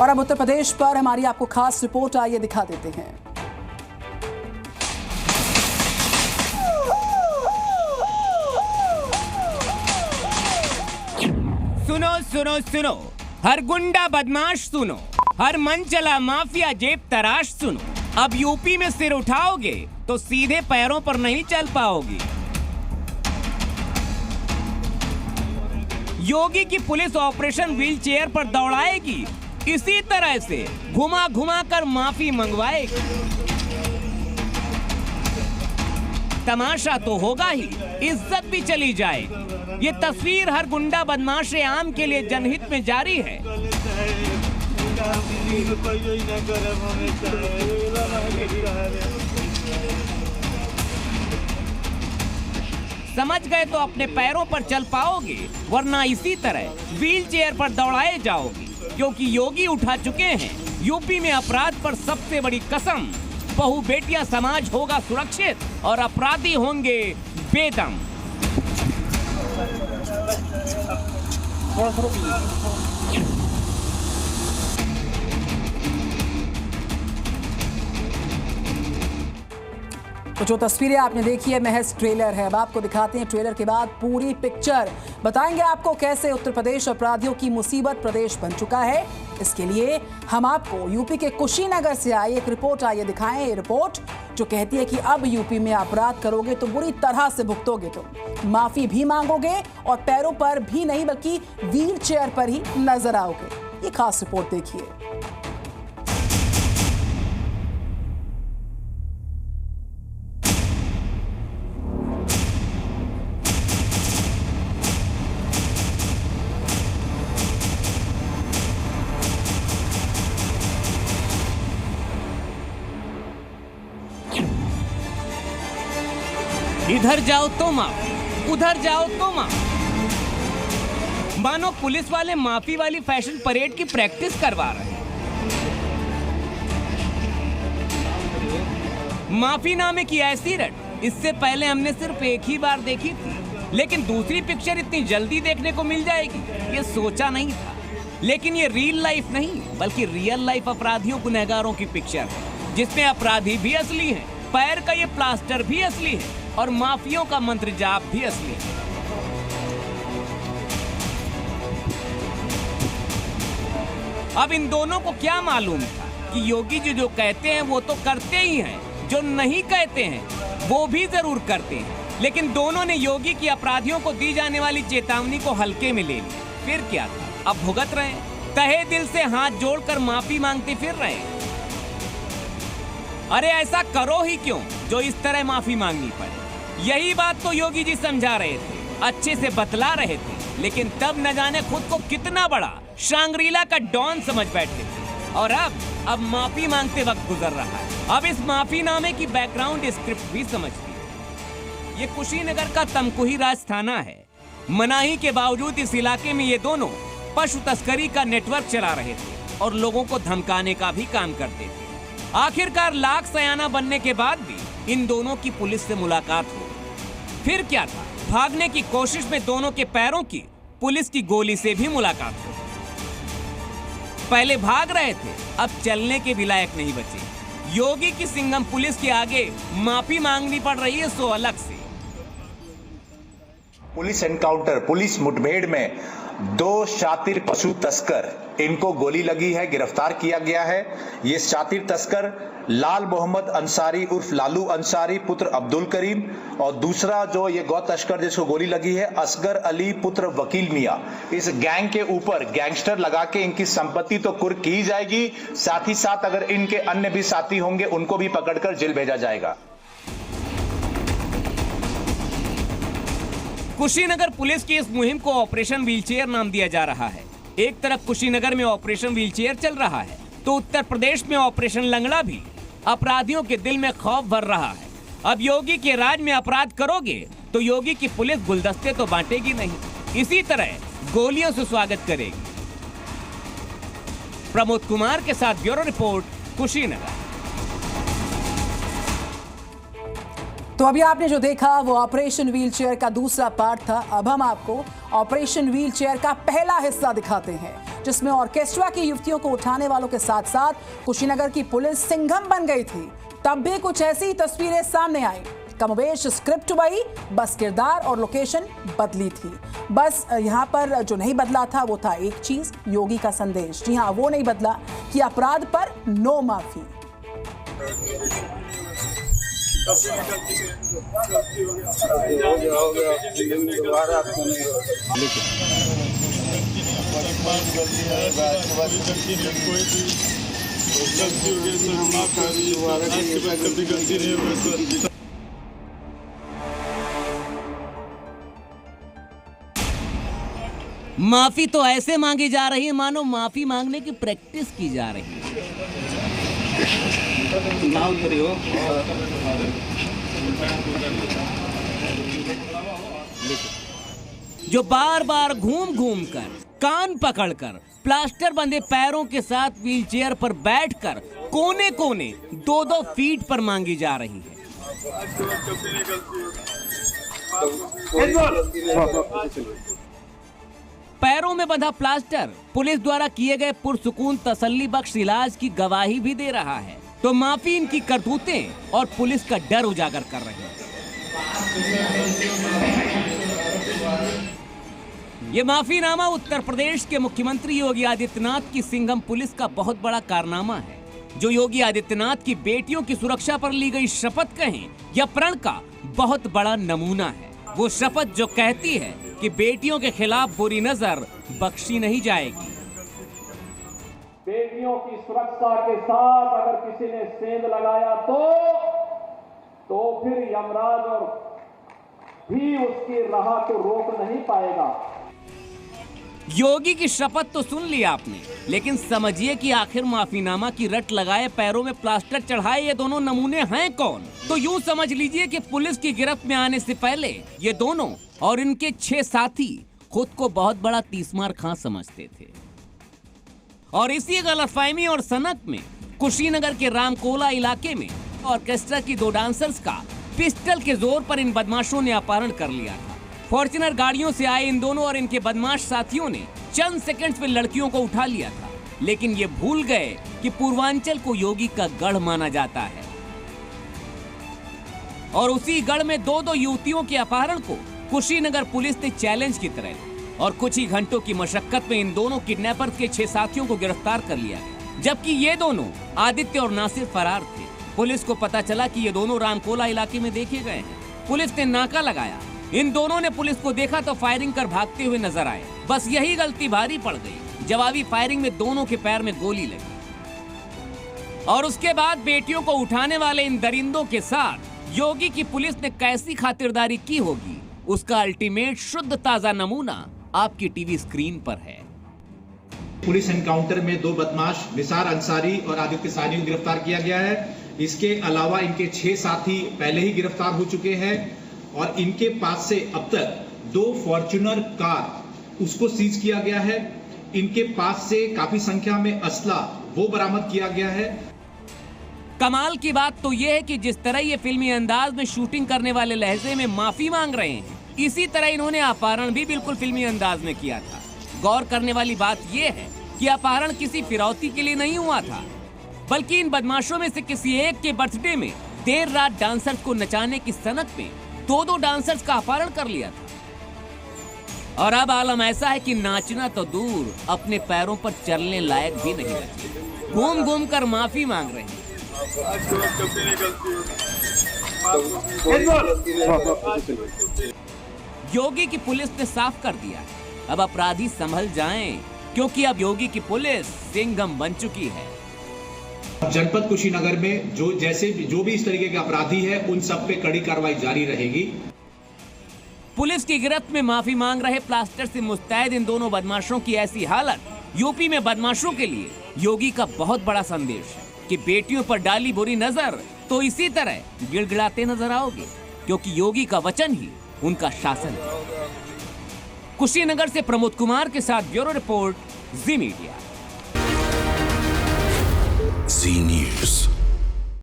और अब उत्तर प्रदेश पर हमारी आपको खास रिपोर्ट आइए दिखा देते हैं। सुनो सुनो सुनो, हर गुंडा बदमाश सुनो, हर मन चला माफिया जेब तराश सुनो। अब यूपी में सिर उठाओगे तो सीधे पैरों पर नहीं चल पाओगे। योगी की पुलिस ऑपरेशन व्हील चेयर पर दौड़ाएगी, इसी तरह से घुमा घुमा कर माफी मंगवाएगी। तमाशा तो होगा ही, इज्जत भी चली जाएगी। ये तस्वीर हर गुंडा बदमाश आम के लिए जनहित में जारी है। समझ गए तो अपने पैरों पर चल पाओगे, वरना इसी तरह व्हील चेयर पर दौड़ाए जाओगे। क्योंकि योगी उठा चुके हैं यूपी में अपराध पर सबसे बड़ी कसम। बहु बेटियां समाज होगा सुरक्षित और अपराधी होंगे बेदम। तो जो तस्वीरें आपने देखी है महज ट्रेलर है। अब आपको दिखाते हैं ट्रेलर के बाद पूरी पिक्चर। बताएंगे आपको कैसे उत्तर प्रदेश अपराधियों की मुसीबत प्रदेश बन चुका है। इसके लिए हम आपको यूपी के कुशीनगर से आई एक रिपोर्ट आइए दिखाएं। ये रिपोर्ट जो कहती है कि अब यूपी में अपराध करोगे तो बुरी तरह से भुगतोगे, तो माफी भी मांगोगे और पैरों पर भी नहीं बल्कि व्हील चेयर पर ही नजर आओगे। ये खास रिपोर्ट देखिए। इधर जाओ तो माफी, उधर जाओ तो माफी। मानो पुलिस वाले माफी वाली फैशन परेड की प्रैक्टिस करवा रहे हैं। माफी नामे की ऐसी रट इससे पहले हमने सिर्फ एक ही बार देखी थी, लेकिन दूसरी पिक्चर इतनी जल्दी देखने को मिल जाएगी ये सोचा नहीं था। लेकिन ये रियल लाइफ नहीं बल्कि रियल लाइफ अपराधियों गुनहगारों की पिक्चर है, जिसमें अपराधी भी असली हैं, पैर का ये प्लास्टर भी असली है और माफियों का मंत्र जाप भी असली है। अब इन दोनों को क्या मालूम था कि योगी जी जो कहते हैं वो तो करते ही हैं, जो नहीं कहते हैं वो भी जरूर करते हैं। लेकिन दोनों ने योगी की अपराधियों को दी जाने वाली चेतावनी को हल्के में ले ली। फिर क्या था, अब भुगत रहे हैं, तहे दिल से हाथ जोड़कर माफी मांगते फिर रहे हैं। अरे ऐसा करो ही क्यों जो इस तरह माफी मांगनी पड़े। यही बात तो योगी जी समझा रहे थे, अच्छे से बतला रहे थे, लेकिन तब न जाने खुद को कितना बड़ा शांग्रीला का डॉन समझ बैठे थे। और अब माफी मांगते वक्त गुजर रहा है। अब इस माफी नामे की बैकग्राउंड स्क्रिप्ट भी समझती है। ये कुशीनगर का तमकुही राज थाना है। मनाही के बावजूद इस इलाके में ये दोनों पशु तस्करी का नेटवर्क चला रहे थे और लोगों को धमकाने का भी काम करते थे। आखिरकार लाख सयाना बनने के बाद भी इन दोनों की पुलिस से मुलाकात हो। फिर क्या था, भागने की कोशिश में दोनों के पैरों की पुलिस की गोली से भी मुलाकात हो। पहले भाग रहे थे, अब चलने के भी लायक नहीं बचे। योगी की सिंघम पुलिस के आगे माफी मांगनी पड़ रही है सो अलग से। पुलिस एनकाउंटर, पुलिस मुठभेड़ में 2 शातिर पशु तस्कर, इनको गोली लगी है, गिरफ्तार किया गया है। ये शातिर तस्कर लाल मोहम्मद अंसारी उर्फ लालू अंसारी पुत्र अब्दुल करीम और दूसरा जो ये गौ तस्कर जिसको गोली लगी है असगर अली पुत्र वकील मियां। इस गैंग के ऊपर गैंगस्टर लगा के इनकी संपत्ति तो कुर्क की जाएगी, साथ ही साथ अगर इनके अन्य भी साथी होंगे उनको भी पकड़कर जेल भेजा जाएगा। कुशीनगर पुलिस की इस मुहिम को ऑपरेशन व्हीलचेयर नाम दिया जा रहा है। एक तरफ कुशीनगर में ऑपरेशन व्हीलचेयर चल रहा है तो उत्तर प्रदेश में ऑपरेशन लंगड़ा भी अपराधियों के दिल में खौफ भर रहा है। अब योगी के राज में अपराध करोगे तो योगी की पुलिस गुलदस्ते तो बांटेगी नहीं, इसी तरह गोलियों से स्वागत करेगी। प्रमोद कुमार के साथ ब्यूरो रिपोर्ट, कुशीनगर। तो अभी आपने जो देखा वो ऑपरेशन व्हीलचेयर का दूसरा पार्ट था। अब हम आपको ऑपरेशन व्हीलचेयर का पहला हिस्सा दिखाते हैं। जिसमें ऑर्केस्ट्रा की युवतियों को उठाने वालों के साथ साथ कुशीनगर की पुलिस सिंघम बन गई थी। तब भी कुछ ऐसी तस्वीरें सामने आई। कमोबेश स्क्रिप्ट वही, बस किरदार और लोकेशन बदली थी। बस यहाँ पर जो नहीं बदला था वो था एक चीज, योगी का संदेश। जी हाँ, वो नहीं बदला कि अपराध पर नो माफी। माफी तो ऐसे मांगी जा रही है मानो माफी मांगने की प्रैक्टिस की जा रही है। जो बार बार घूम घूम कर, कान पकड़कर, प्लास्टर बंधे पैरों के साथ व्हीलचेयर पर बैठकर कोने कोने 2-2 फीट पर मांगी जा रही है। पैरों में बंधा प्लास्टर पुलिस द्वारा किए गए पुरसुकून तसल्ली बख्श इलाज की गवाही भी दे रहा है, तो माफी इनकी करतूतें और पुलिस का डर उजागर कर रहे हैं। ये माफीनामा उत्तर प्रदेश के मुख्यमंत्री योगी आदित्यनाथ की सिंघम पुलिस का बहुत बड़ा कारनामा है, जो योगी आदित्यनाथ की बेटियों की सुरक्षा पर ली गई शपथ कहें या प्रण का बहुत बड़ा नमूना है। वो शपथ जो कहती है कि बेटियों के खिलाफ बुरी नजर बख्शी नहीं जाएगी। बेटियों की सुरक्षा के साथ अगर किसी ने सेंध लगाया तो फिर यमराज और भी उसकी राह को रोक नहीं पाएगा। योगी की शपथ तो सुन लिया आपने, लेकिन समझिए कि आखिर माफीनामा की रट लगाए, पैरों में प्लास्टर चढ़ाए ये दोनों नमूने हैं कौन? तो यूं समझ लीजिए कि पुलिस की गिरफ्त में आने से पहले ये दोनों और इनके 6 साथी खुद को बहुत बड़ा तीसमार खां समझते थे, और इसी गलतफहमी और सनक में कुशीनगर के रामकोला इलाके में ऑर्केस्ट्रा की 2 डांसर्स का पिस्टल के जोर पर इन बदमाशों ने अपहरण कर लिया था। फॉर्च्यूनर गाड़ियों से आए इन दोनों और इनके बदमाश साथियों ने चंद सेकंड्स में लड़कियों को उठा लिया था, लेकिन ये भूल गए कि पूर्वांचल को योगी का गढ़ माना जाता है, और उसी गढ़ में 2-2 युवतियों के अपहरण को कुशीनगर पुलिस ने चैलेंज की तरह, और कुछ ही घंटों की मशक्कत में इन दोनों किडनैपर्स के 6 साथियों को गिरफ्तार कर लिया गया, जबकि ये दोनों आदित्य और नासिर फरार थे। पुलिस को पता चला कि ये दोनों रामकोला इलाके में देखे गए हैं। पुलिस ने नाका लगाया, इन दोनों ने पुलिस को देखा तो फायरिंग कर भागते हुए नजर आए। बस यही गलती भारी पड़ गई, जवाबी फायरिंग में दोनों के पैर में गोली लगी, और उसके बाद बेटियों को उठाने वाले इन दरिंदों के साथ योगी की पुलिस ने कैसी खातिरदारी की होगी, उसका अल्टीमेट शुद्ध ताजा नमूना आपकी टीवी स्क्रीन पर है। पुलिस एनकाउंटर में 2 बदमाश निसार अंसारी और आदित्य सानी को गिरफ्तार किया गया है। इसके अलावा इनके 6 साथी पहले ही गिरफ्तार हो चुके हैं, और इनके पास से अब तक 2 फॉर्च्यूनर कार उसको सीज किया गया है। इनके पास से काफी संख्या में असला वो बरामद किया गया है। कमाल की बात तो यह है कि जिस तरह ये फिल्मी अंदाज में शूटिंग करने वाले लहजे में माफी मांग रहे हैं, इसी तरह इन्होंने अपहरण भी बिल्कुल फिल्मी अंदाज में किया था। गौर करने वाली बात यह है कि अपहरण किसी फिरौती के लिए नहीं हुआ था, बल्कि इन बदमाशों में से किसी एक के बर्थडे में देर रात डांसर्स को नचाने की सनक में 2-2 डांसर्स का अपहरण कर लिया था। और अब आलम ऐसा है कि नाचना तो दूर, अपने पैरों पर चलने लायक भी नहीं बचे। घूम घूम कर माफी मांग रहे हैं। योगी की पुलिस ने साफ कर दिया, अब अपराधी संभल जाएं, क्योंकि अब योगी की पुलिस सिंघम बन चुकी है। जनपद कुशीनगर में जो भी इस तरीके के अपराधी है, उन सब पे कड़ी कार्रवाई जारी रहेगी। पुलिस की गिरफ्त में माफी मांग रहे प्लास्टर से मुस्तैद इन दोनों बदमाशों की ऐसी हालत यूपी में बदमाशों के लिए योगी का बहुत बड़ा संदेश है कि बेटियों पर डाली बुरी नजर तो इसी तरह गिड़गिड़ाते नजर आओगे, क्योंकि योगी का वचन ही उनका शासन है। कुशीनगर से प्रमोद कुमार के साथ ब्यूरो रिपोर्ट, जी मीडिया।